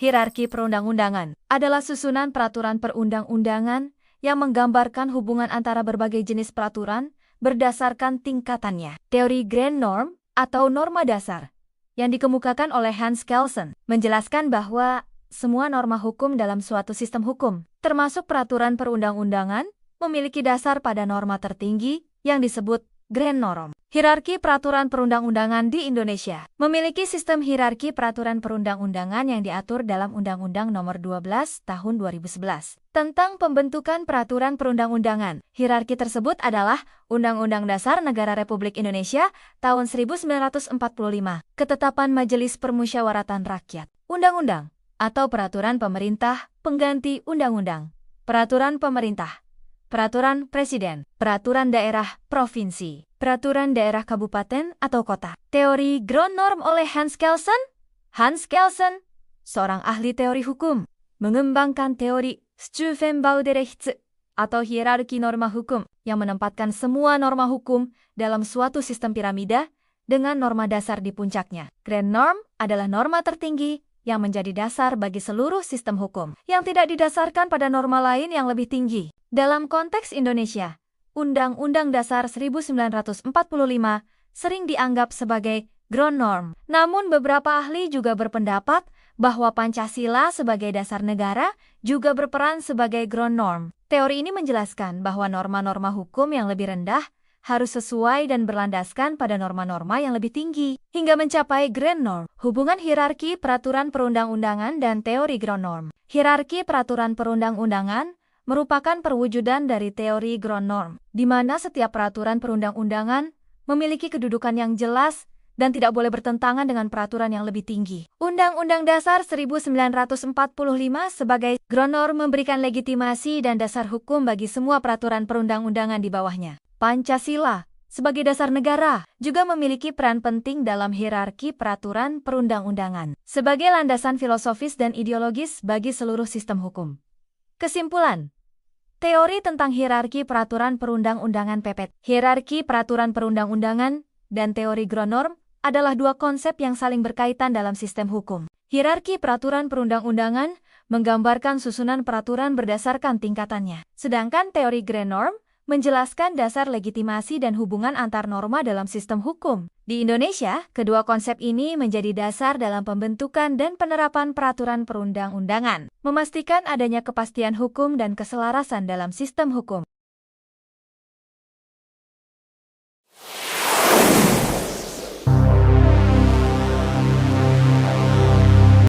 Hierarki perundang-undangan adalah susunan peraturan perundang-undangan yang menggambarkan hubungan antara berbagai jenis peraturan berdasarkan tingkatannya. Teori Grand Norm atau norma dasar yang dikemukakan oleh Hans Kelsen menjelaskan bahwa semua norma hukum dalam suatu sistem hukum, termasuk peraturan perundang-undangan, memiliki dasar pada norma tertinggi yang disebut Grand Norm. Hierarki peraturan perundang-undangan di Indonesia memiliki sistem hierarki peraturan perundang-undangan yang diatur dalam Undang-Undang Nomor 12 Tahun 2011 tentang pembentukan peraturan perundang-undangan. Hierarki tersebut adalah Undang-Undang Dasar Negara Republik Indonesia tahun 1945, Ketetapan Majelis Permusyawaratan Rakyat, Undang-undang atau peraturan pemerintah pengganti undang-undang, peraturan pemerintah, peraturan presiden, peraturan daerah provinsi, peraturan daerah kabupaten atau kota. Teori Grand Norm oleh Hans Kelsen. Hans Kelsen, seorang ahli teori hukum, mengembangkan teori Stufenbauderechts atau hierarki norma hukum yang menempatkan semua norma hukum dalam suatu sistem piramida dengan norma dasar di puncaknya. Grand Norm adalah norma tertinggi yang menjadi dasar bagi seluruh sistem hukum yang tidak didasarkan pada norma lain yang lebih tinggi. Dalam konteks Indonesia, Undang-Undang Dasar 1945 sering dianggap sebagai Grand Norm. Namun beberapa ahli juga berpendapat bahwa Pancasila sebagai dasar negara juga berperan sebagai Grand Norm. Teori ini menjelaskan bahwa norma-norma hukum yang lebih rendah harus sesuai dan berlandaskan pada norma-norma yang lebih tinggi hingga mencapai Grand Norm. Hubungan hierarki peraturan perundang-undangan dan teori Grand Norm. Hierarki peraturan perundang-undangan merupakan perwujudan dari teori Grand Norm, di mana setiap peraturan perundang-undangan memiliki kedudukan yang jelas dan tidak boleh bertentangan dengan peraturan yang lebih tinggi. Undang-Undang Dasar 1945 sebagai Grand Norm memberikan legitimasi dan dasar hukum bagi semua peraturan perundang-undangan di bawahnya. Pancasila sebagai dasar negara juga memiliki peran penting dalam hierarki peraturan perundang-undangan sebagai landasan filosofis dan ideologis bagi seluruh sistem hukum. Kesimpulan, teori tentang hierarki peraturan perundang-undangan PPT, hierarki peraturan perundang-undangan, dan teori Grand Norm adalah dua konsep yang saling berkaitan dalam sistem hukum. Hierarki peraturan perundang-undangan menggambarkan susunan peraturan berdasarkan tingkatannya, sedangkan teori Grand Norm menjelaskan dasar legitimasi dan hubungan antar norma dalam sistem hukum. Di Indonesia, kedua konsep ini menjadi dasar dalam pembentukan dan penerapan peraturan perundang-undangan, memastikan adanya kepastian hukum dan keselarasan dalam sistem hukum.